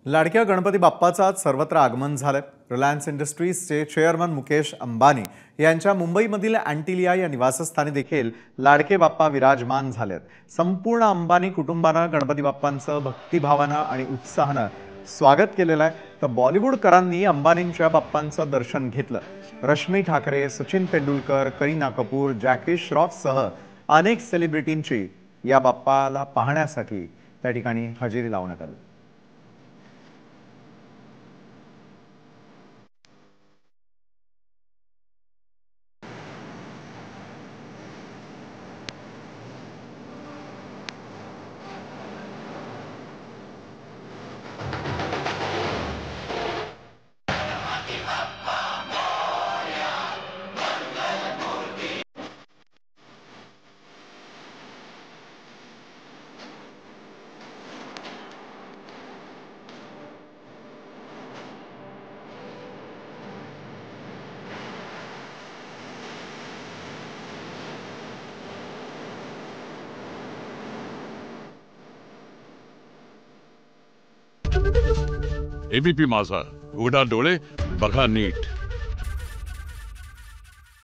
लाडक्या गणपती बाप्पाचं आज सर्वत्र आगमन झालंय। रिलायन्स इंडस्ट्रीजचे चेअरमन मुकेश अंबानी यांच्या मुंबईमधील अँटिलिया या निवासस्थानी देखील लाडके बाप्पा विराजमान झालेत। संपूर्ण अंबानी कुटुंबानं गणपती बाप्पांचं भक्तिभावानं आणि उत्साहानं स्वागत केलेलं आहे। तर बॉलिवूडकरांनी अंबानींच्या बाप्पांचं दर्शन घेतलं। रश्मी ठाकरे, सचिन तेंडुलकर, करीना कपूर, जॅकी श्रॉफसह अनेक सेलिब्रिटींची या बाप्पाला पाहण्यासाठी त्या ठिकाणी हजेरी लावण्यात आली। एबीपी माझा, उघडा डोळे बघा नीट।